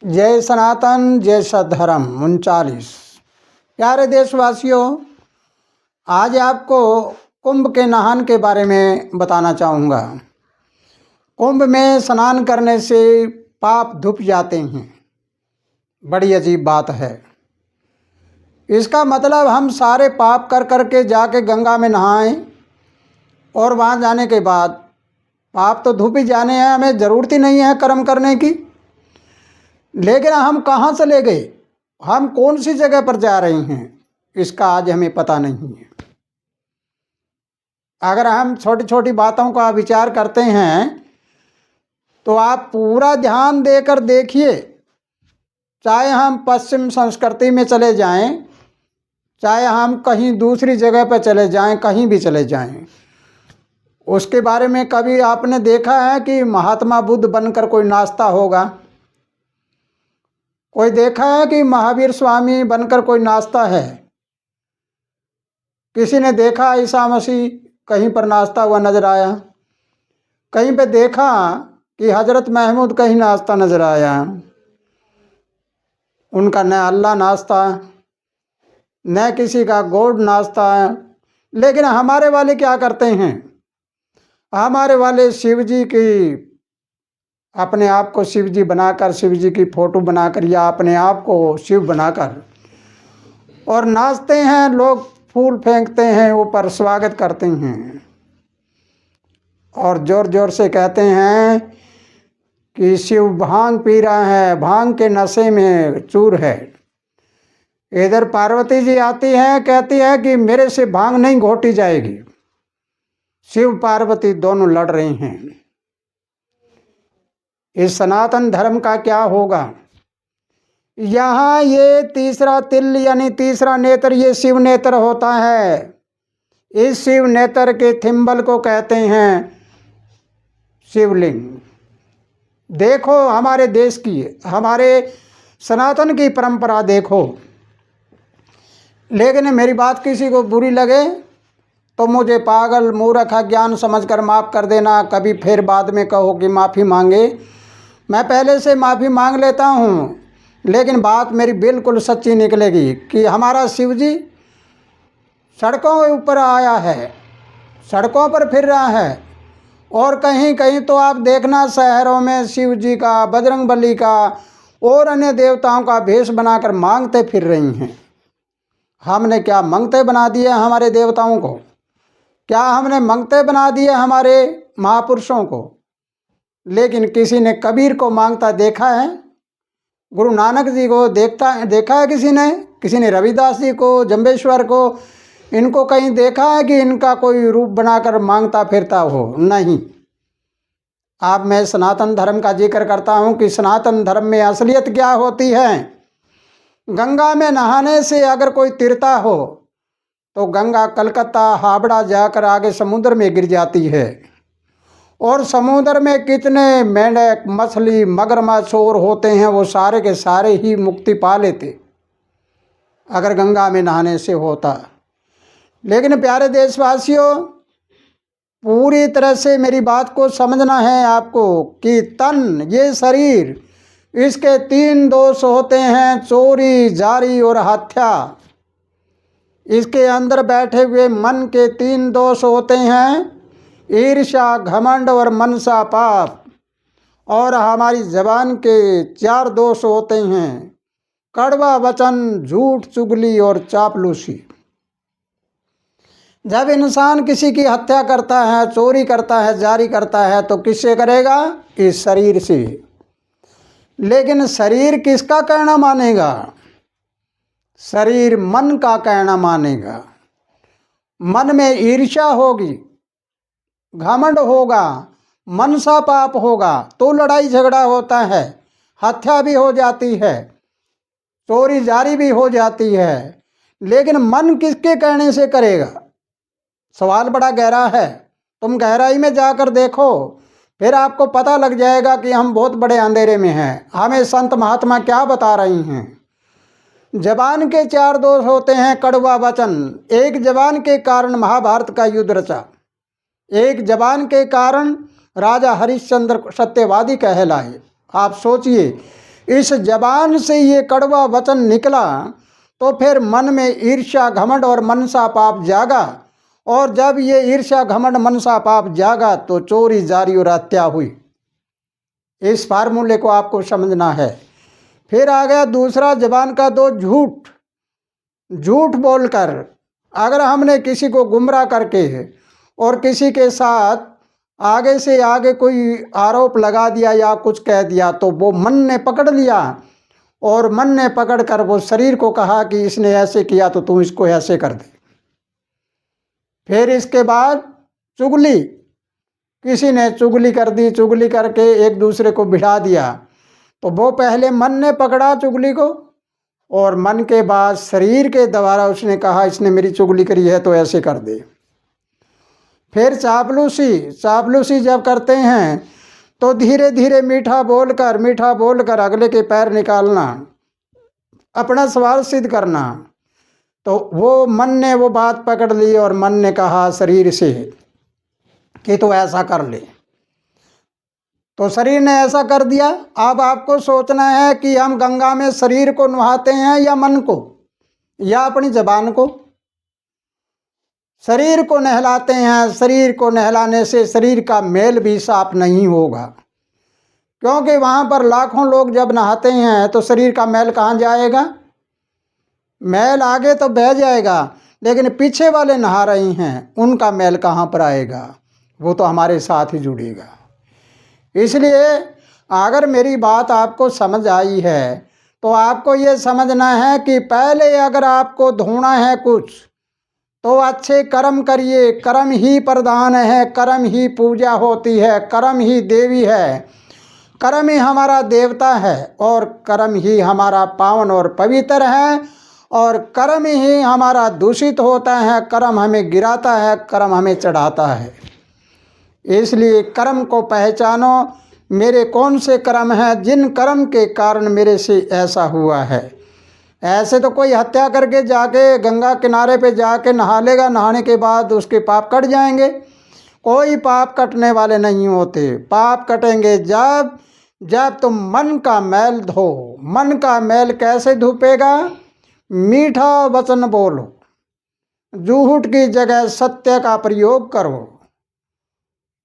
जय सनातन जय सद्धर्म 39। प्यारे देशवासियों, आज आपको कुंभ के नहान के बारे में बताना चाहूँगा। कुंभ में स्नान करने से पाप धुप जाते हैं। बड़ी अजीब बात है। इसका मतलब हम सारे पाप कर करके जाके गंगा में नहाएं और वहाँ जाने के बाद पाप तो धुप ही जाने हैं, हमें ज़रूरत ही नहीं है कर्म करने की। लेकिन हम कहाँ से ले गए, हम कौन सी जगह पर जा रहे हैं, इसका आज हमें पता नहीं है। अगर हम छोटी छोटी बातों का विचार करते हैं तो आप पूरा ध्यान देकर देखिए। चाहे हम पश्चिम संस्कृति में चले जाएं, चाहे हम कहीं दूसरी जगह पर चले जाएं, कहीं भी चले जाएं, उसके बारे में कभी आपने देखा है कि महात्मा बुद्ध बनकर कोई नाचता होगा? कोई देखा है कि महावीर स्वामी बनकर कोई नाचता है? किसी ने देखा ईसा मसीह कहीं पर नाचता हुआ नजर आया? कहीं पे देखा कि हजरत महमूद कहीं नाचता नजर आया? उनका न अल्लाह नाचता, न किसी का गॉड नाचता। लेकिन हमारे वाले क्या करते हैं? हमारे वाले शिव जी की, अपने आप को शिव जी बनाकर, शिव जी की फ़ोटो बनाकर या अपने आप को शिव बनाकर और नाचते हैं। लोग फूल फेंकते हैं, ऊपर स्वागत करते हैं और ज़ोर ज़ोर से कहते हैं कि शिव भांग पी रहा है, भांग के नशे में चूर है। इधर पार्वती जी आती हैं, कहती है कि मेरे से भांग नहीं घोटी जाएगी। शिव पार्वती दोनों लड़ रहे हैं। इस सनातन धर्म का क्या होगा? यहाँ ये तीसरा तिल यानी तीसरा नेत्र, ये शिव नेत्र होता है। इस शिव नेत्र के थिम्बल को कहते हैं शिवलिंग। देखो हमारे देश की, हमारे सनातन की परंपरा देखो। लेकिन मेरी बात किसी को बुरी लगे तो मुझे पागल, मूर्ख, अज्ञान समझकर माफ़ कर देना। कभी फिर बाद में कहो कि माफ़ी मांगे, मैं पहले से माफ़ी मांग लेता हूँ। लेकिन बात मेरी बिल्कुल सच्ची निकलेगी कि हमारा शिव जी सड़कों के ऊपर आया है, सड़कों पर फिर रहा है। और कहीं कहीं तो आप देखना, शहरों में शिव जी का, बजरंगबली का और अन्य देवताओं का भेष बनाकर मांगते फिर रही हैं। हमने क्या मंगते बना दिए हमारे देवताओं को? क्या हमने मंगते बना दिए हमारे महापुरुषों को? लेकिन किसी ने कबीर को मांगता देखा है? गुरु नानक जी को देखा है किसी ने रविदास जी को, जम्बेश्वर को, इनको कहीं देखा है कि इनका कोई रूप बनाकर मांगता फिरता हो? नहीं। अब मैं सनातन धर्म का जिक्र करता हूँ कि सनातन धर्म में असलियत क्या होती है। गंगा में नहाने से अगर कोई तिरता हो तो गंगा कलकत्ता, हावड़ा जाकर आगे समुद्र में गिर जाती है। और समुद्र में कितने मेंढक, मछली, मगरमच्छ और होते हैं, वो सारे के सारे ही मुक्ति पा लेते अगर गंगा में नहाने से होता। लेकिन प्यारे देशवासियों, पूरी तरह से मेरी बात को समझना है आपको कि तन, ये शरीर, इसके 3 दोष होते हैं: चोरी, जारी और हत्या। इसके अंदर बैठे हुए मन के 3 दोष होते हैं: ईर्ष्या, घमंड और मनसा पाप। और हमारी जबान के 4 दोष होते हैं: कड़वा वचन, झूठ, चुगली और चापलूसी। जब इंसान किसी की हत्या करता है, चोरी करता है, जारी करता है तो किससे करेगा? इस शरीर से। लेकिन शरीर किसका कहना मानेगा? शरीर मन का कहना मानेगा। मन में ईर्ष्या होगी, घमंड होगा, मनसा पाप होगा तो लड़ाई झगड़ा होता है, हत्या भी हो जाती है, चोरी जारी भी हो जाती है। लेकिन मन किसके कहने से करेगा? सवाल बड़ा गहरा है। तुम गहराई में जाकर देखो, फिर आपको पता लग जाएगा कि हम बहुत बड़े अंधेरे में हैं। हमें संत महात्मा क्या बता रही हैं। जबान के 4 दोष होते हैं: कड़वा वचन। एक जबान के कारण महाभारत का युद्ध रचा। एक जबान के कारण राजा हरिश्चंद्र सत्यवादी कहलाए। आप सोचिए, इस जबान से ये कड़वा वचन निकला तो फिर मन में ईर्ष्या घमंड और मनसा पाप जागा, और जब ये ईर्ष्या घमंड मनसा पाप जागा तो चोरी जारी और हत्या हुई। इस फार्मूले को आपको समझना है। फिर आ गया दूसरा, जबान का दो झूठ। झूठ बोलकर अगर हमने किसी को गुमराह करके और किसी के साथ आगे से आगे कोई आरोप लगा दिया या कुछ कह दिया, तो वो मन ने पकड़ लिया और मन ने पकड़ कर वो शरीर को कहा कि इसने ऐसे किया तो तू इसको ऐसे कर दे। फिर इसके बाद चुगली, किसी ने चुगली कर दी, चुगली करके एक दूसरे को भिड़ा दिया, तो वो पहले मन ने पकड़ा चुगली को और मन के बाद शरीर के द्वारा उसने कहा इसने मेरी चुगली करी है तो ऐसे कर दे। फिर चापलूसी, चापलूसी जब करते हैं तो धीरे धीरे मीठा बोलकर अगले के पैर निकालना, अपना सवाल सिद्ध करना। तो वो मन ने वो बात पकड़ ली और मन ने कहा शरीर से कि तो ऐसा कर ले, तो शरीर ने ऐसा कर दिया। अब आपको सोचना है कि हम गंगा में शरीर को नहाते हैं या मन को या अपनी जबान को। शरीर को नहलाते हैं, शरीर को नहलाने से शरीर का मेल भी साफ नहीं होगा, क्योंकि वहाँ पर लाखों लोग जब नहाते हैं तो शरीर का मैल कहाँ जाएगा? मैल आगे तो बह जाएगा, लेकिन पीछे वाले नहा रहे हैं उनका मैल कहाँ पर आएगा? वो तो हमारे साथ ही जुड़ेगा। इसलिए अगर मेरी बात आपको समझ आई है तो आपको ये समझना है कि पहले अगर आपको धोना है कुछ तो अच्छे कर्म करिए। कर्म ही प्रधान है, कर्म ही पूजा होती है, कर्म ही देवी है, कर्म ही हमारा देवता है और कर्म ही हमारा पावन और पवित्र है, और कर्म ही हमारा दूषित होता है। कर्म हमें गिराता है, कर्म हमें चढ़ाता है। इसलिए कर्म को पहचानो, मेरे कौन से कर्म हैं जिन कर्म के कारण मेरे से ऐसा हुआ है। ऐसे तो कोई हत्या करके जाके गंगा किनारे पे जाके नहा लेगा, नहाने के बाद उसके पाप कट जाएंगे? कोई पाप कटने वाले नहीं होते। पाप कटेंगे जब तुम मन का मैल धो। मन का मैल कैसे धुपेगा? मीठा वचन बोलो, झूठ की जगह सत्य का प्रयोग करो,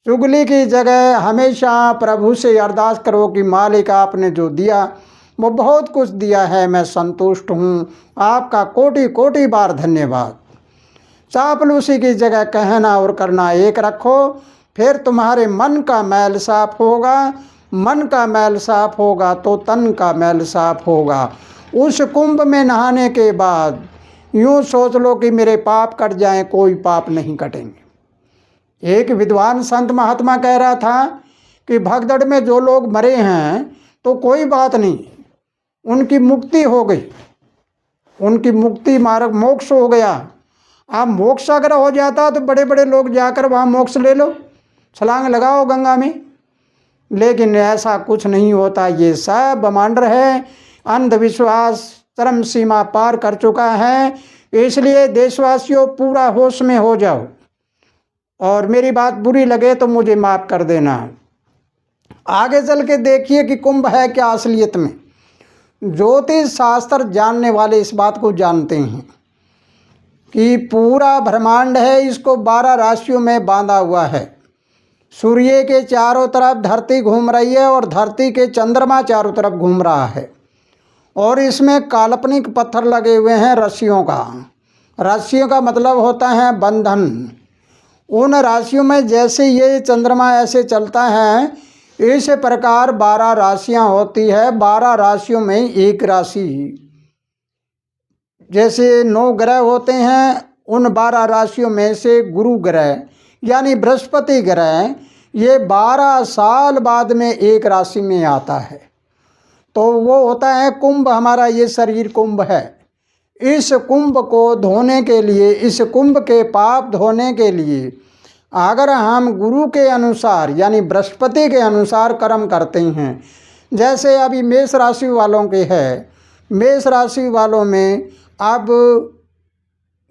चुगली की जगह हमेशा प्रभु से अरदास करो कि मालिक आपने जो दिया वो बहुत कुछ दिया है, मैं संतुष्ट हूँ, आपका कोटि कोटि बार धन्यवाद। चापलूसी की जगह कहना और करना एक रखो, फिर तुम्हारे मन का मैल साफ होगा। मन का मैल साफ होगा तो तन का मैल साफ होगा। उस कुंभ में नहाने के बाद यूँ सोच लो कि मेरे पाप कट जाएं, कोई पाप नहीं कटेंगे। एक विद्वान संत महात्मा कह रहा था कि भगदड़ में जो लोग मरे हैं तो कोई बात नहीं, उनकी मुक्ति हो गई, उनकी मुक्ति मार्ग मोक्ष हो गया। आप मोक्ष अगर हो जाता तो बड़े बड़े लोग जाकर वहाँ मोक्ष ले लो, छलांग लगाओ गंगा में, लेकिन ऐसा कुछ नहीं होता। ये सब ब्रह्मांड है, अंधविश्वास चरम सीमा पार कर चुका है। इसलिए देशवासियों पूरा होश में हो जाओ, और मेरी बात बुरी लगे तो मुझे माफ़ कर देना। आगे चल के देखिए कि कुंभ है क्या असलियत में। ज्योतिष शास्त्र जानने वाले इस बात को जानते हैं कि पूरा ब्रह्मांड है, इसको 12 राशियों में बांधा हुआ है। सूर्य के चारों तरफ धरती घूम रही है और धरती के चंद्रमा चारों तरफ घूम रहा है, और इसमें काल्पनिक पत्थर लगे हुए हैं रस्सियों का। रस्सियों का मतलब होता है बंधन। उन राशियों में जैसे ये चंद्रमा ऐसे चलता है, इस प्रकार 12 राशियां होती है। 12 राशियों में एक राशि, जैसे 9 ग्रह होते हैं, उन 12 राशियों में से गुरु ग्रह यानी बृहस्पति ग्रह ये 12 साल बाद में एक राशि में आता है, तो वो होता है कुंभ। हमारा ये शरीर कुंभ है। इस कुंभ को धोने के लिए, इस कुंभ के पाप धोने के लिए अगर हम गुरु के अनुसार यानी बृहस्पति के अनुसार कर्म करते हैं, जैसे अभी मेष राशि वालों के है, मेष राशि वालों में अब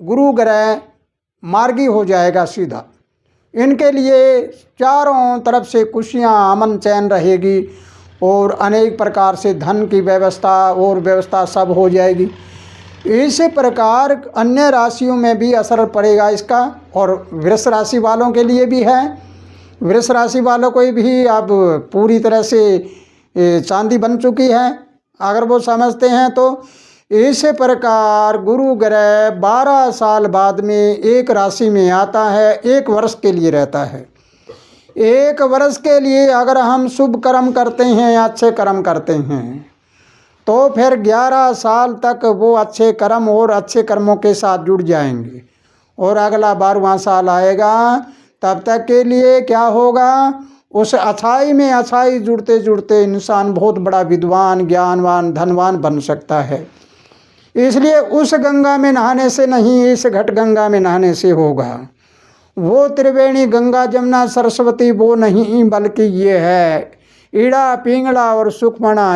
गुरु ग्रह मार्गी हो जाएगा सीधा। इनके लिए चारों तरफ से खुशियाँ अमन चैन रहेगी, और अनेक प्रकार से धन की व्यवस्था और व्यवस्था सब हो जाएगी। इसी प्रकार अन्य राशियों में भी असर पड़ेगा इसका, और वृष राशि वालों के लिए भी है। वृष राशि वालों को भी अब पूरी तरह से चांदी बन चुकी है, अगर वो समझते हैं तो। इसी प्रकार गुरु ग्रह 12 साल बाद में एक राशि में आता है, 1 वर्ष के लिए रहता है। 1 वर्ष के लिए अगर हम शुभ कर्म करते हैं या अच्छे कर्म करते हैं तो फिर 11 साल तक वो अच्छे कर्म और अच्छे कर्मों के साथ जुड़ जाएंगे, और अगला 12वां साल आएगा तब तक के लिए क्या होगा, उस अच्छाई में अच्छाई जुड़ते जुड़ते इंसान बहुत बड़ा विद्वान, ज्ञानवान, धनवान बन सकता है। इसलिए उस गंगा में नहाने से नहीं, इस घट गंगा में नहाने से होगा। वो त्रिवेणी गंगा जमुना सरस्वती वो नहीं, बल्कि ये है ईड़ा पिंगला और सुखमणा,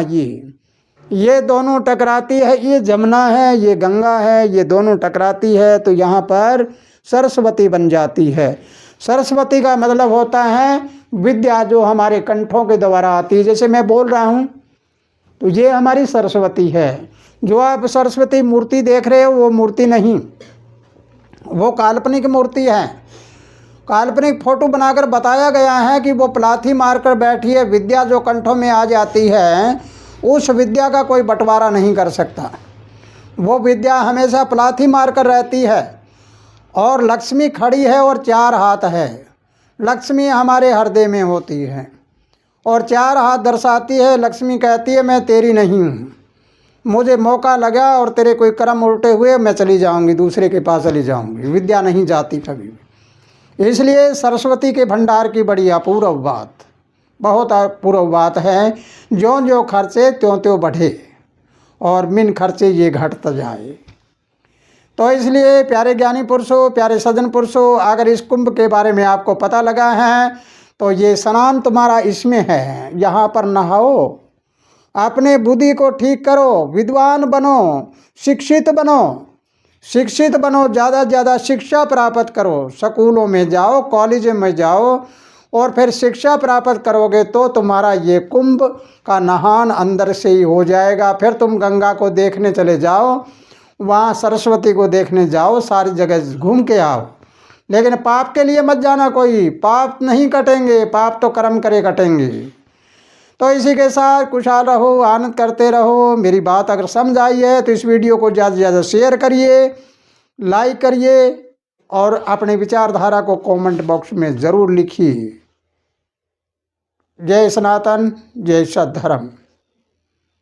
ये दोनों टकराती है। ये जमुना है, ये गंगा है, ये दोनों टकराती है तो यहाँ पर सरस्वती बन जाती है। सरस्वती का मतलब होता है विद्या, जो हमारे कंठों के द्वारा आती है। जैसे मैं बोल रहा हूँ तो ये हमारी सरस्वती है। जो आप सरस्वती मूर्ति देख रहे हो वो मूर्ति नहीं, वो काल्पनिक मूर्ति है। काल्पनिक फोटो बनाकर बताया गया है कि वो पलाथी मारकर बैठी है। विद्या जो कंठों में आ जाती है, उस विद्या का कोई बंटवारा नहीं कर सकता। वो विद्या हमेशा पलाथी मारकर रहती है। और लक्ष्मी खड़ी है और 4 हाथ है। लक्ष्मी हमारे हृदय में होती है और 4 हाथ दर्शाती है। लक्ष्मी कहती है मैं तेरी नहीं हूँ, मुझे मौका लगा और तेरे कोई कर्म उल्टे हुए मैं चली जाऊँगी, दूसरे के पास चली जाऊँगी। विद्या नहीं जाती कभी भी। इसलिए सरस्वती के भंडार की बड़ी अपूर्व बात, बहुत अपूर्व बात है। ज्यों ज्यों खर्चे त्यों त्यों बढ़े और मिन खर्चे ये घटता जाए। तो इसलिए प्यारे ज्ञानी पुरुषों, प्यारे सज्जन पुरुषों, अगर इस कुंभ के बारे में आपको पता लगा है तो ये स्नान तुम्हारा इसमें है। यहाँ पर नहाओ, अपने बुद्धि को ठीक करो, विद्वान बनो, शिक्षित बनो, शिक्षित बनो, ज़्यादा से ज़्यादा शिक्षा प्राप्त करो। स्कूलों में जाओ, कॉलेज में जाओ और फिर शिक्षा प्राप्त करोगे तो तुम्हारा ये कुंभ का नहान अंदर से ही हो जाएगा। फिर तुम गंगा को देखने चले जाओ, वहाँ सरस्वती को देखने जाओ, सारी जगह घूम के आओ। लेकिन पाप के लिए मत जाना, कोई पाप नहीं कटेंगे, पाप तो कर्म करे कटेंगे। तो इसी के साथ खुशहाल रहो, आनंद करते रहो। मेरी बात अगर समझ आई है तो इस वीडियो को ज़्यादा से ज़्यादा शेयर करिए, लाइक करिए और अपने विचारधारा को कमेंट बॉक्स में ज़रूर लिखिए। जय सनातन, जय सद्धर्म।